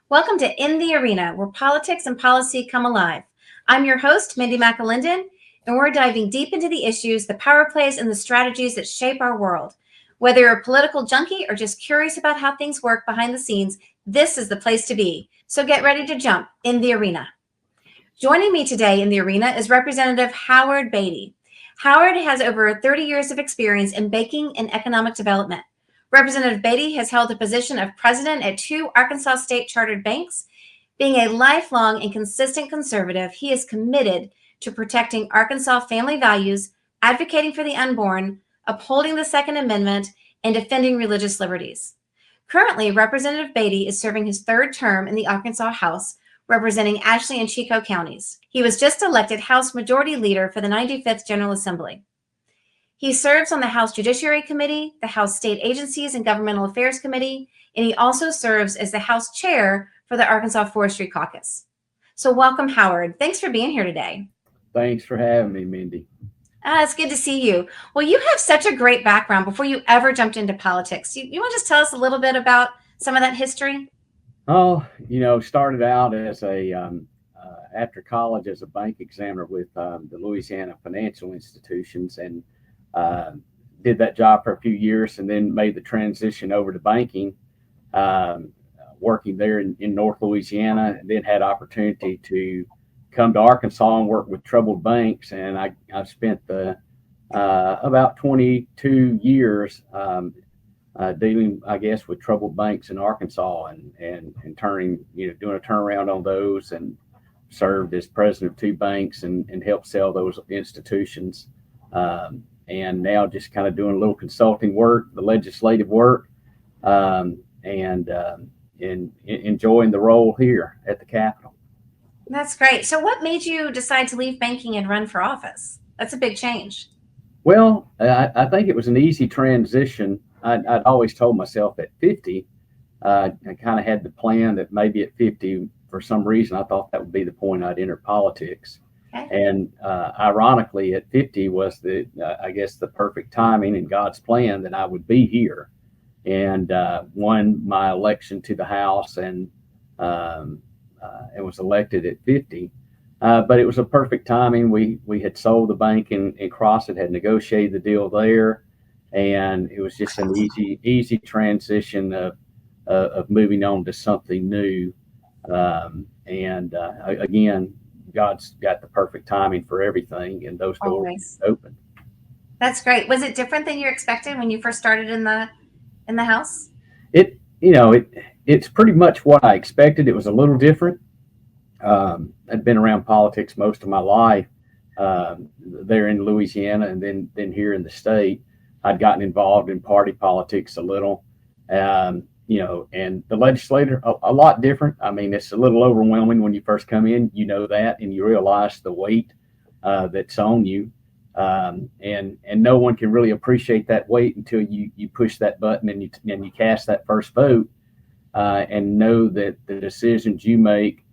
Welcome to In the Arena, where politics and policy come alive. I'm your host, Mindy McAlinden, and we're diving deep into the issues, the power plays, and the strategies that shape our world. Whether you're a political junkie or just curious about how things work behind the scenes, this is the place to be. So get ready to jump in the arena. Joining me today in the arena is Representative Howard Beaty. Howard has over 30 years of experience in banking and economic development. Representative Beaty has held the position of president at two Arkansas state chartered banks. Being a lifelong and consistent conservative, he is committed to protecting Arkansas family values, advocating for the unborn, upholding the Second Amendment, and defending religious liberties. Currently, Representative Beaty is serving his third term in the Arkansas House, representing Ashley and Chico counties. He was just elected House Majority Leader for the 95th General Assembly. He serves on the House Judiciary Committee, the House State Agencies and Governmental Affairs Committee, and he also serves as the House Chair for the Arkansas Forestry Caucus. So welcome, Howard. Thanks for being here today. Thanks for having me, Mindy. It's good to see you. Well, you have such a great background before you ever jumped into politics. You want to just tell us a little bit about some of that history? Started out as after college as a bank examiner with the Louisiana financial institutions, and did that job for a few years, and then made the transition over to banking, working there in North Louisiana, and then had opportunity to come to Arkansas and work with troubled banks. And I spent about 22 years dealing, I guess, with troubled banks in Arkansas and doing a turnaround on those, and served as president of two banks and helped sell those institutions. And now just kind of doing a little consulting work, the legislative work, and enjoying the role here at the Capitol. That's great. So what made you decide to leave banking and run for office? That's a big change. Well, I think it was an easy transition. I'd always told myself at 50, I kind of had the plan that maybe at 50, for some reason, I thought that would be the point I'd enter politics. Okay. And ironically, at 50 was the perfect timing and God's plan that I would be here, and won my election to the House, and was elected at 50. But it was a perfect timing. We had sold the bank in Crossett, had negotiated the deal there, and it was just an easy transition of moving on to something new. Again, God's got the perfect timing for everything, and those doors open. That's great. Was it different than you expected when you first started in the House? It's pretty much what I expected. It was a little different. I'd been around politics most of my life, there in Louisiana, and then here in the state. I'd gotten involved in party politics a little, and the legislature a lot different. I mean, it's a little overwhelming when you first come in, that, and you realize the weight that's on you, and no one can really appreciate that weight until you push that button and you cast that first vote, and know that the decisions you make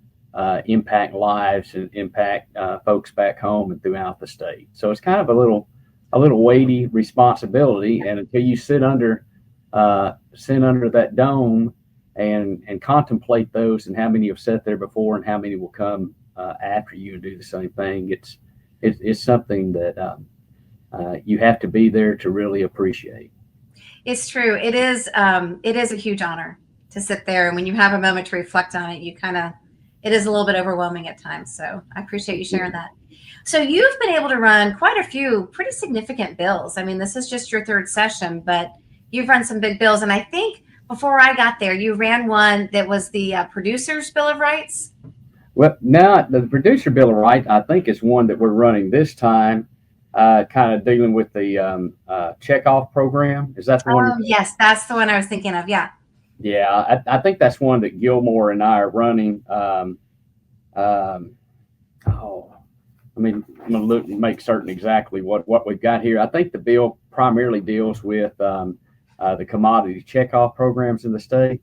impact lives and impact folks back home and throughout the state. So it's kind of a little weighty responsibility, and until you sit under that dome and contemplate those, and how many have sat there before and how many will come after you and do the same thing, it's something that you have to be there to really appreciate. It's true. It is a huge honor to sit there, and when you have a moment to reflect on it, it is a little bit overwhelming at times. So I appreciate you sharing that. So you've been able to run quite a few pretty significant bills. I mean, this is just your third session, but you've run some big bills. And I think before I got there, you ran one that was the Producer's Bill of Rights. Well, now the Producer Bill of Rights, I think, is one that we're running this time, kind of dealing with the checkoff program. Is that the one? Oh, yes, that's the one I was thinking of. Yeah. Yeah, I think that's one that Gilmore and I are running. I'm going to look and make certain exactly what we've got here. I think the bill primarily deals with the commodity checkoff programs in the state,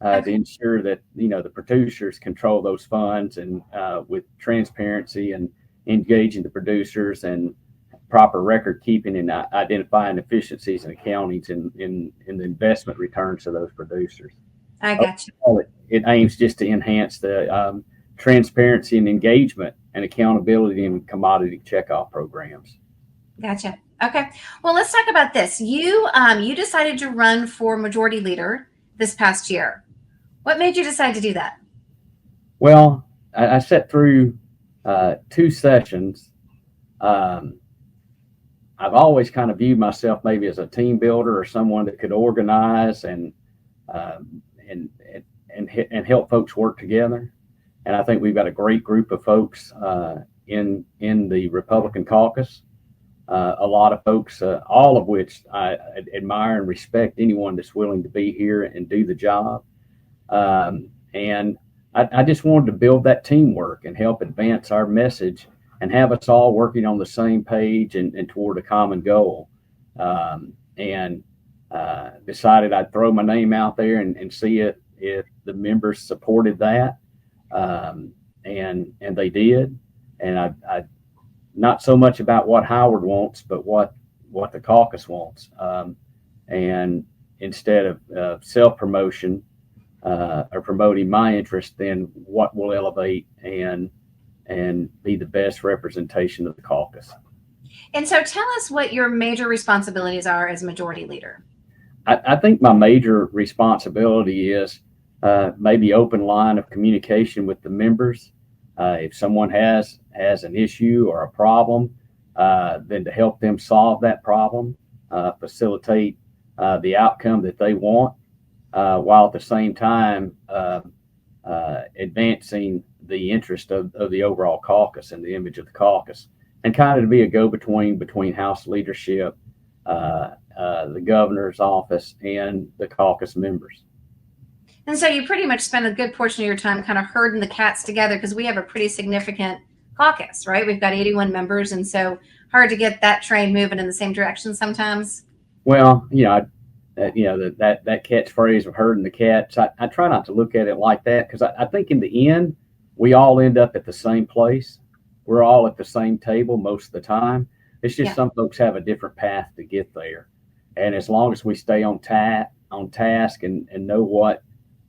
to ensure that the producers control those funds, and with transparency and engaging the producers and proper record keeping and identifying efficiencies and accountings in the investment returns to those producers. I got you. it aims just to enhance the transparency and engagement and accountability in commodity checkoff programs. Gotcha. Okay. Well, let's talk about this. You decided to run for majority leader this past year. What made you decide to do that? Well, I sat through 2 sessions. I've always kind of viewed myself maybe as a team builder or someone that could organize and help folks work together. And I think we've got a great group of folks in the Republican caucus. A lot of folks, all of which I admire and respect anyone that's willing to be here and do the job. And I just wanted to build that teamwork and help advance our message and have us all working on the same page and toward a common goal. And decided I'd throw my name out there and see if the members supported that. And they did. And I not so much about what Howard wants, but what the caucus wants. And instead of self-promotion or promoting my interest, then what will elevate and be the best representation of the caucus. And so tell us what your major responsibilities are as majority leader. I think my major responsibility is maybe open line of communication with the members. If someone has an issue or a problem, then to help them solve that problem, facilitate the outcome that they want, while at the same time advancing the interest of the overall caucus and the image of the caucus, and kind of to be a go-between between House leadership, the governor's office, and the caucus members. And so you pretty much spend a good portion of your time kind of herding the cats together, because we have a pretty significant caucus, right? We've got 81 members, and so hard to get that train moving in the same direction sometimes. Well, that catchphrase of herding the cats, I try not to look at it like that, because I think in the end, we all end up at the same place. We're all at the same table most of the time. It's just some folks have a different path to get there. And as long as we stay on task and know what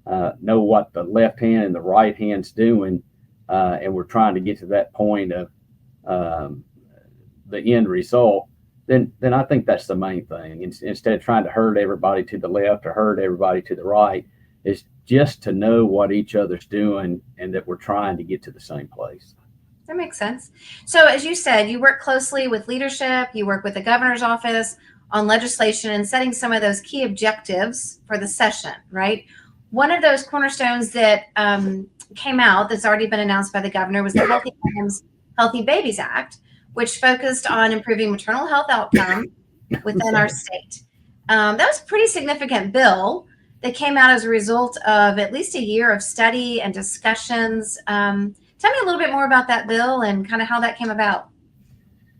the left hand and the right hand's doing, and we're trying to get to that point of the end result, then I think that's the main thing. Instead of trying to herd everybody to the left or herd everybody to the right, is just to know what each other's doing and that we're trying to get to the same place. That makes sense. So as you said, you work closely with leadership, you work with the governor's office on legislation and setting some of those key objectives for the session, right? One of those cornerstones that came out that's already been announced by the governor was the Healthy Moms, Healthy Babies Act, which focused on improving maternal health outcomes within our state. That was a pretty significant bill that came out as a result of at least a year of study and discussions. Tell me a little bit more about that bill and kind of how that came about.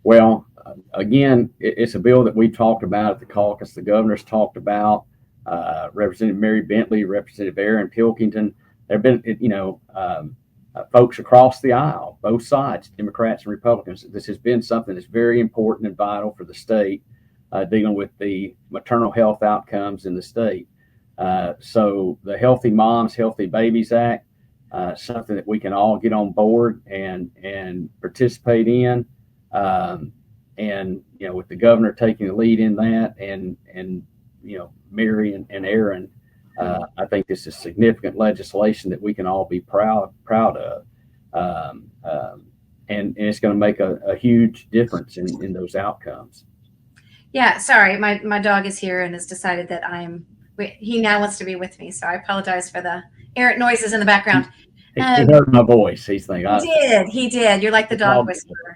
Well, again, it's a bill that we talked about at the caucus. The governor's talked about, Representative Mary Bentley, Representative Aaron Pilkington. There have been, folks across the aisle, both sides, Democrats and Republicans. This has been something that's very important and vital for the state, dealing with the maternal health outcomes in the state. So the Healthy Moms, Healthy Babies Act, something that we can all get on board and participate in. And, with the governor taking the lead in that and Mary and Aaron, I think this is significant legislation that we can all be proud of. And it's going to make a huge difference in those outcomes. Yeah, sorry, my dog is here and has decided that he now wants to be with me. So I apologize for the errant noises in the background. He heard my voice. He's thinking, he did. You're like the dog whisperer.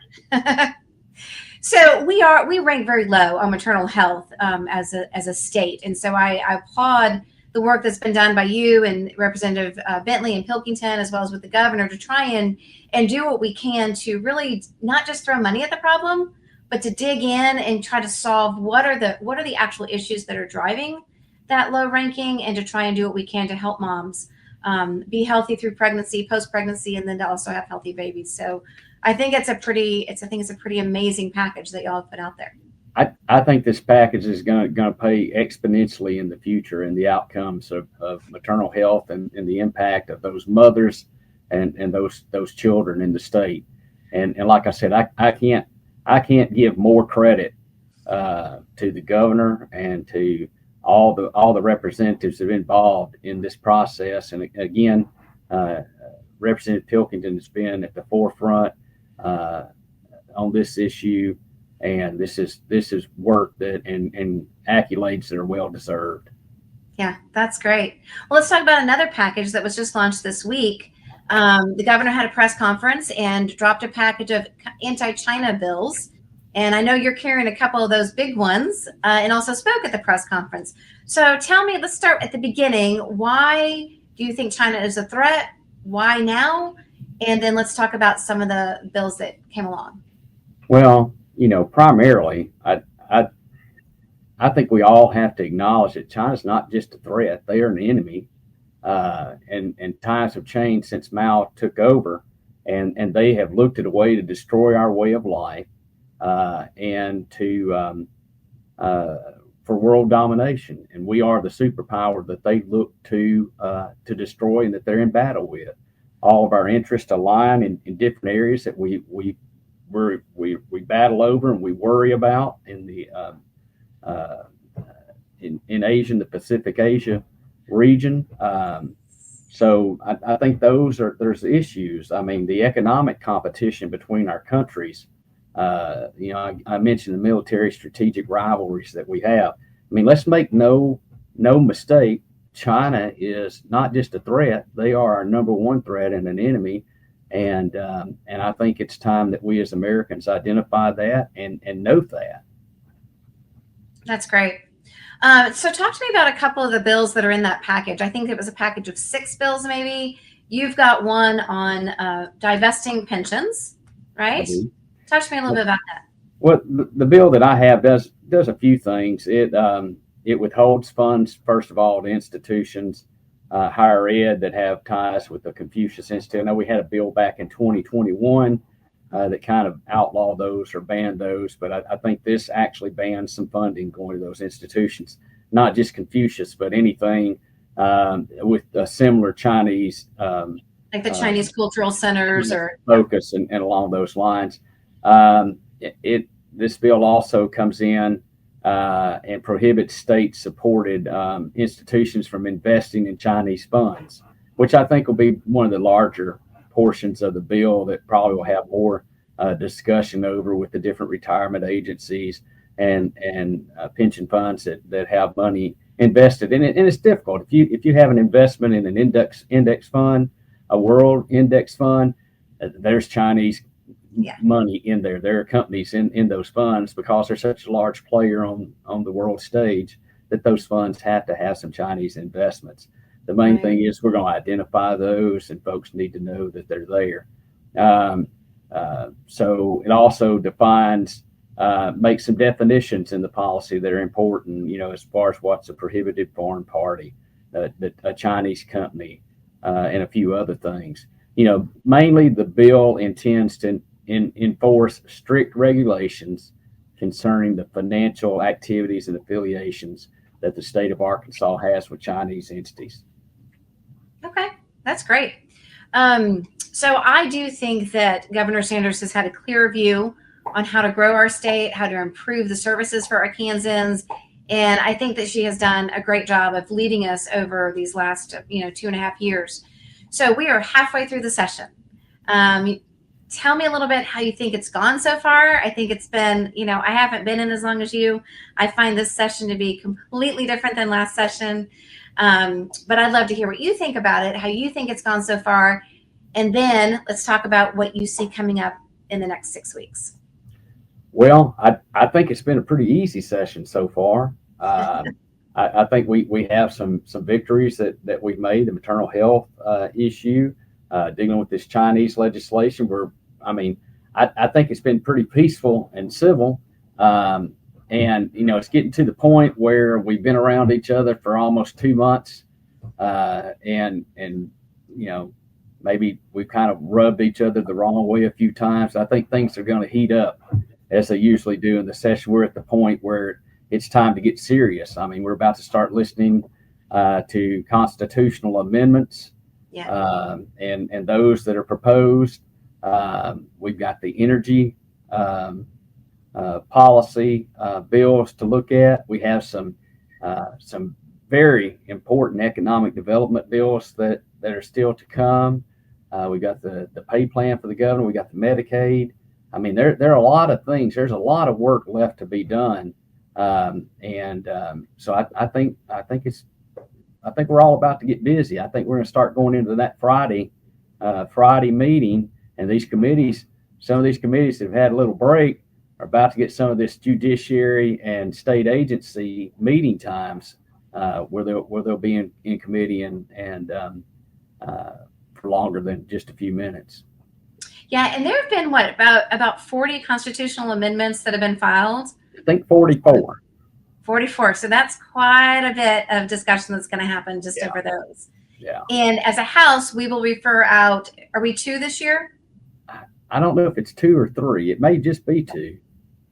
So we rank very low on maternal health as a state, and so I applaud the work that's been done by you and Representative Bentley and Pilkington, as well as with the governor, to try and do what we can to really not just throw money at the problem, but to dig in and try to solve what are the actual issues that are driving that low ranking, and to try and do what we can to help moms be healthy through pregnancy, post-pregnancy, and then to also have healthy babies. So I think it's a pretty amazing package that y'all have put out there. I think this package is going to pay exponentially in the future in the outcomes of maternal health and the impact of those mothers and those children in the state. And like I said, I can't give more credit to the governor and to all the representatives that are involved in this process. And again, Representative Pilkington has been at the forefront on this issue, and this is work that and accolades that are well deserved. Yeah, that's great. Well, let's talk about another package that was just launched this week. The governor had a press conference and dropped a package of anti-China bills. And I know you're carrying a couple of those big ones and also spoke at the press conference. So tell me, let's start at the beginning. Why do you think China is a threat? Why now? And then let's talk about some of the bills that came along. Well, primarily, I think we all have to acknowledge that China's not just a threat; they are an enemy. And times have changed since Mao took over, and they have looked at a way to destroy our way of life and to for world domination. And we are the superpower that they look to destroy and that they're in battle with. All of our interests align in different areas that we battle over and we worry about in the in Asia, in the Pacific Asia region. So I think there's issues. I mean, the economic competition between our countries. I mentioned the military strategic rivalries that we have. I mean, let's make no mistake. China is not just a threat; they are our number one threat and an enemy. And I think it's time that we as Americans identify that and note that. That's great. So talk to me about a couple of the bills that are in that package. I think it was a package of 6 bills, maybe. You've got one on divesting pensions, right? Talk to me a little bit about that. Well, the bill that I have does a few things. It withholds funds, first of all, to institutions, higher ed that have ties with the Confucius Institute. I know we had a bill back in 2021 that kind of outlawed those or banned those, but I think this actually bans some funding going to those institutions, not just Confucius, but anything with a similar Chinese, like the Chinese cultural centers or focus and along those lines. This bill also comes in and prohibits state-supported institutions from investing in Chinese funds, which I think will be one of the larger portions of the bill that probably will have more discussion over with the different retirement agencies and pension funds that have money invested in it. And it's difficult if you have an investment in an index fund, a world index fund. There's Chinese money in there. There are companies in those funds because they're such a large player on the world stage that those funds have to have some Chinese investments. The main thing is we're going to identify those, and folks need to know that they're there. So it also defines, makes some definitions in the policy that are important, as far as what's a prohibited foreign party, a Chinese company, and a few other things. Mainly the bill intends to enforce strict regulations concerning the financial activities and affiliations that the state of Arkansas has with Chinese entities. Okay, that's great. So I do think that Governor Sanders has had a clear view on how to grow our state, how to improve the services for Arkansans. And I think that she has done a great job of leading us over these last, 2.5 years. So we are halfway through the session. Tell me a little bit how you think it's gone so far. I think it's been, I haven't been in as long as you. I find this session to be completely different than last session. But I'd love to hear what you think about it, how you think it's gone so far. And then let's talk about what you see coming up in the next 6 weeks. Well, I think it's been a pretty easy session so far. I think we have some victories that we've made. The maternal health issue, dealing with this Chinese legislation, I think it's been pretty peaceful and civil. And, it's getting to the point where we've been around each other for almost 2 months. And maybe we've kind of rubbed each other the wrong way a few times. I think things are going to heat up as they usually do in the session. We're at the point where it's time to get serious. I mean, we're about to start listening to constitutional amendments, and those that are proposed. We've got the energy policy bills to look at. We have some very important economic development bills that are still to come. We got the pay plan for the governor. We got the Medicaid. I mean, there are a lot of things. There's a lot of work left to be done, so I think we're all about to get busy. I think we're going to start going into that Friday meeting, and these committees. Some of these committees that have had a little break are about to get some of this judiciary and state agency meeting times where they'll be in committee and for longer than just a few minutes. Yeah, and there have been about 40 constitutional amendments that have been filed. I think 44. 44. So that's quite a bit of discussion that's going to happen just over those. Yeah. And as a House, we will refer out. Are we 2 this year? I don't know if it's 2 or 3. It may just be 2.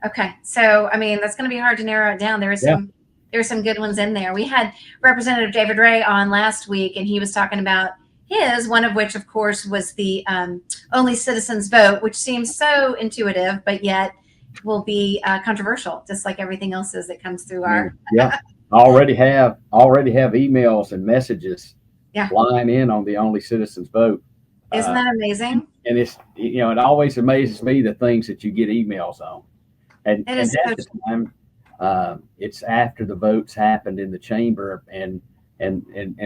Okay. So, I mean, that's going to be hard to narrow it down. There's some good ones in there. We had Representative David Ray on last week, and he was talking about one of which, of course, was the only citizens vote, which seems so intuitive, but yet will be controversial, just like everything else is that comes through our. Yeah. already have emails and messages flying in on the only citizens vote. Isn't that amazing? And it's, it always amazes me the things that you get emails on. And at the time, it's after the votes happened in the chamber, and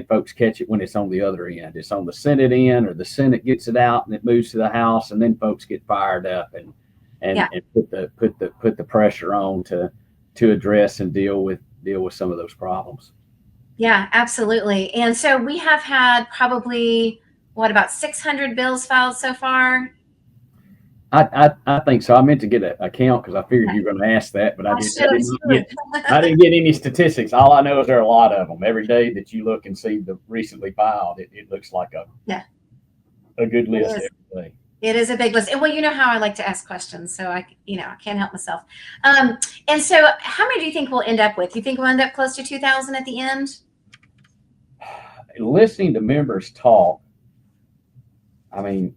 folks catch it when it's on the other end. It's on the Senate end, or the Senate gets it out and it moves to the House, and then folks get fired up and put the pressure on to address and deal with some of those problems. Yeah, absolutely. And so we have had probably about 600 bills filed so far. I think so. I meant to get a count because I figured you were going to ask that, but I didn't get any statistics. All I know is there are a lot of them. Every day that you look and see the recently filed, it looks like a good list every day. It is a big list. And well, you know how I like to ask questions, so I can't help myself. And so how many do you think we'll end up with? You think we'll end up close to 2,000 at the end? Listening to members talk, I mean,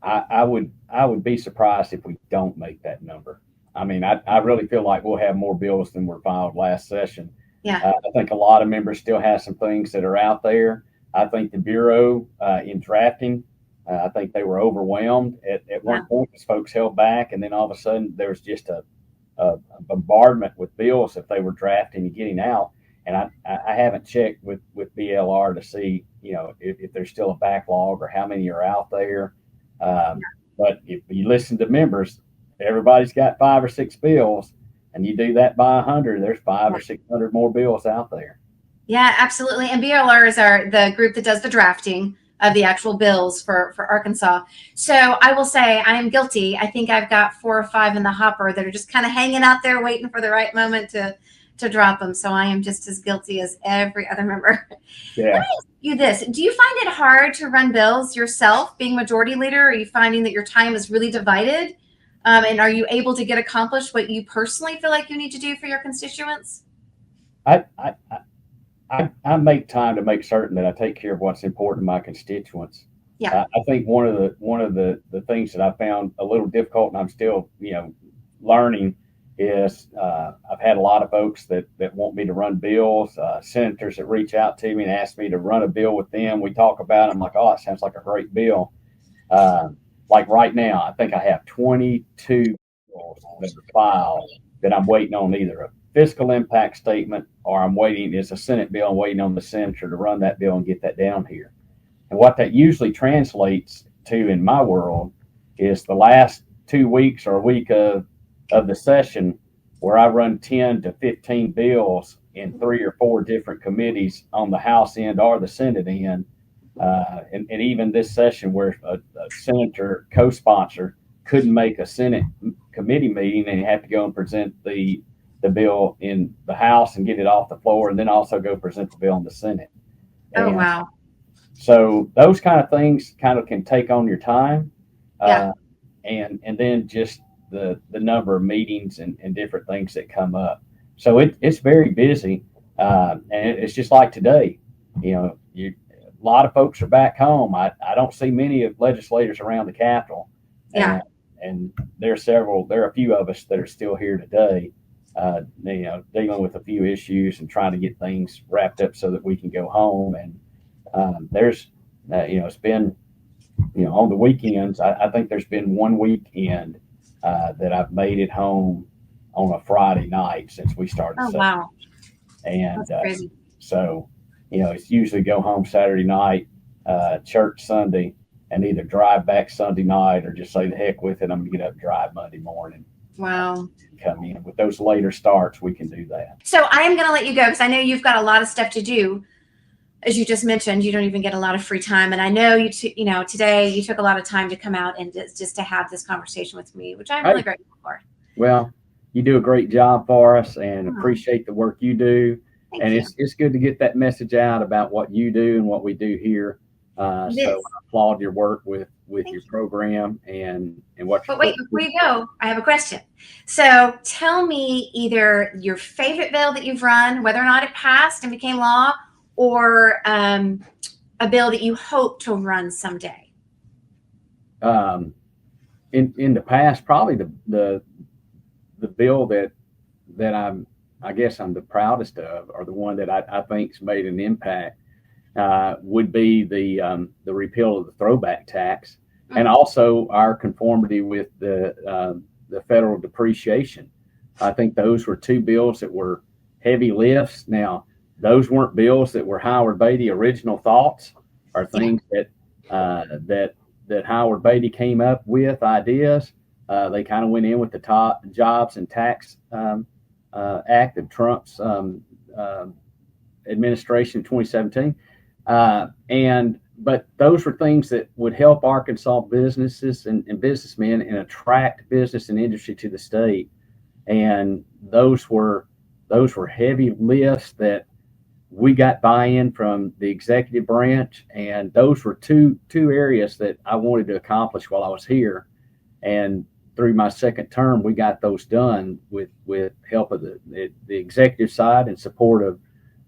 I would be surprised if we don't make that number. I mean, I really feel like we'll have more bills than were filed last session. Yeah. I think a lot of members still have some things that are out there. I think the Bureau in drafting, I think they were overwhelmed at one point because folks held back, and then all of a sudden there was just a bombardment with bills that they were drafting and getting out. And I haven't checked with BLR to see, if there's still a backlog or how many are out there. But if you listen to members, everybody's got 5 or 6 bills, and you do that by 100, there's 500 or 600 more bills out there. Yeah, absolutely. And BLR is the group that does the drafting of the actual bills for Arkansas. So I will say I am guilty. I think I've got 4 or 5 in the hopper that are just kind of hanging out there waiting for the right moment to drop them. So I am just as guilty as every other member. Yeah. Let me ask you this. Do you find it hard to run bills yourself, being majority leader? Are you finding that your time is really divided? And are you able to get accomplished what you personally feel like you need to do for your constituents? I make time to make certain that I take care of what's important to my constituents. Yeah. I think one of the things that I found a little difficult, and I'm still, learning, is I've had a lot of folks that want me to run bills, senators that reach out to me and ask me to run a bill with them. We talk about it. I'm like, oh, it sounds like a great bill. Like right now, I think I have 22 bills that are filed that I'm waiting on either a fiscal impact statement, or it's a Senate bill. I'm waiting on the senator to run that bill and get that down here. And what that usually translates to in my world is the last 2 weeks or a week of the session where I run 10 to 15 bills in 3 or 4 different committees on the House end or the Senate end. And even this session where a senator co-sponsor couldn't make a Senate committee meeting, and had to go and present the bill in the House and get it off the floor, and then also go present the bill in the Senate. Oh, wow. So those kind of things kind of can take on your time. And then just the number of meetings and different things that come up. So it's very busy, and it's just like today. A lot of folks are back home. I don't see many of legislators around the Capitol. Yeah. And there are a few of us that are still here today, dealing with a few issues and trying to get things wrapped up so that we can go home. And it's been, on the weekends, I think there's been one weekend that I've made it home on a Friday night since we started. Oh, wow. And that's crazy. So, it's usually go home Saturday night, church Sunday, and either drive back Sunday night or just say the heck with it. I'm going to get up and drive Monday morning. Wow. Come in. With those later starts, we can do that. So I am going to let you go because I know you've got a lot of stuff to do. As you just mentioned, you don't even get a lot of free time. And I know today you took a lot of time to come out and just to have this conversation with me, which I'm really grateful for. Well, you do a great job for us and appreciate the work you do. Thank you. It's good to get that message out about what you do and what we do here. So I applaud your work with your program and what. But wait, before you go, I have a question. So tell me either your favorite bill that you've run, whether or not it passed and became law, or a bill that you hope to run someday. In the past, probably the bill that I guess I'm the proudest of, or the one that I think's made an impact, would be the repeal of the throwback tax, and also our conformity with the federal depreciation. I think those were two bills that were heavy lifts. Now, those weren't bills that were Howard Beaty original thoughts, or things that Howard Beaty came up with ideas. They kind of went in with the top Jobs and Tax Act of Trump's administration in 2017. But those were things that would help Arkansas businesses and businessmen and attract business and industry to the state. And those were heavy lifts that we got buy-in from the executive branch. And those were two areas that I wanted to accomplish while I was here. And through my second term, we got those done with help of the executive side and support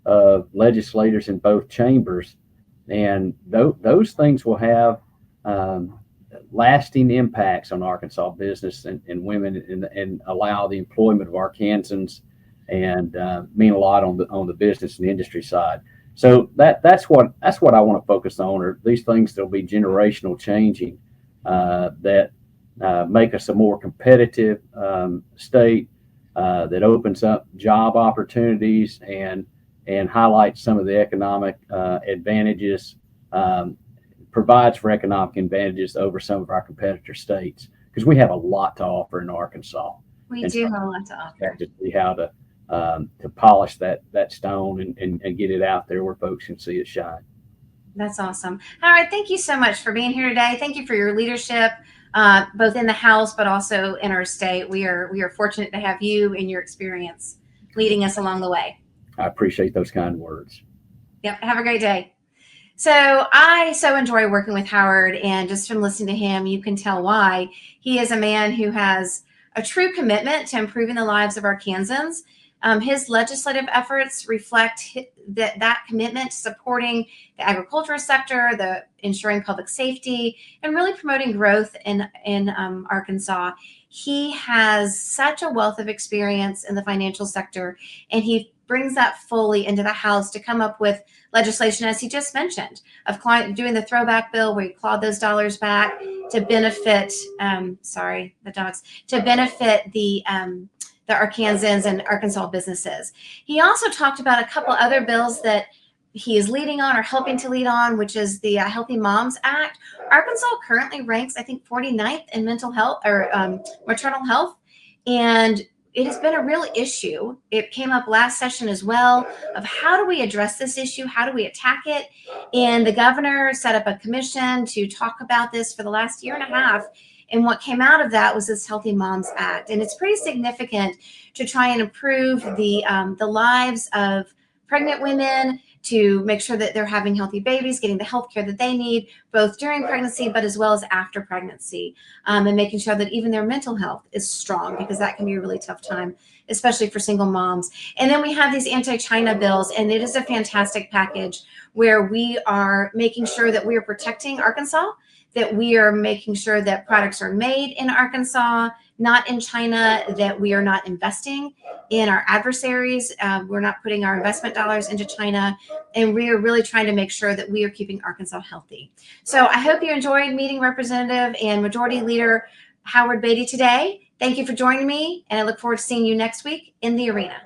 of legislators in both chambers. And those things will have lasting impacts on Arkansas business and women, and allow the employment of Arkansans, and mean a lot on the business and industry side. So that's what I want to focus on, are these things that'll be generational changing, that make us a more competitive state, that opens up job opportunities and highlights some of the economic advantages, provides for economic advantages over some of our competitor states, because we have a lot to offer in Arkansas. We do have a lot to offer. To see how to polish that stone and get it out there where folks can see it shine. That's awesome. All right. Thank you so much for being here today. Thank you for your leadership, both in the House, but also in our state. We are fortunate to have you and your experience leading us along the way. I appreciate those kind words. Yep. Have a great day. So I so enjoy working with Howard, and just from listening to him, you can tell why. He is a man who has a true commitment to improving the lives of Arkansans. His legislative efforts reflect that commitment to supporting the agricultural sector, the ensuring public safety, and really promoting growth in Arkansas. He has such a wealth of experience in the financial sector, and he brings that fully into the House to come up with legislation, as he just mentioned, of doing the throwback bill where he clawed those dollars back to benefit, to benefit the Arkansans and Arkansas businesses. He also talked about a couple other bills that he is leading on or helping to lead on, which is the Healthy Moms Act. Arkansas currently ranks, I think, 49th in mental health or maternal health. And it has been a real issue. It came up last session as well, of how do we address this issue? How do we attack it? And the governor set up a commission to talk about this for the last year and a half. And what came out of that was this Healthy Moms Act. And it's pretty significant to try and improve the lives of pregnant women, to make sure that they're having healthy babies, getting the health care that they need, both during pregnancy, but as well as after pregnancy, and making sure that even their mental health is strong, because that can be a really tough time, especially for single moms. And then we have these anti-China bills, and it is a fantastic package where we are making sure that we are protecting Arkansas, that we are making sure that products are made in Arkansas, not in China, that we are not investing in our adversaries. We're not putting our investment dollars into China, and we are really trying to make sure that we are keeping Arkansas healthy. So I hope you enjoyed meeting Representative and Majority Leader Howard Beaty today. Thank you for joining me, and I look forward to seeing you next week in the arena.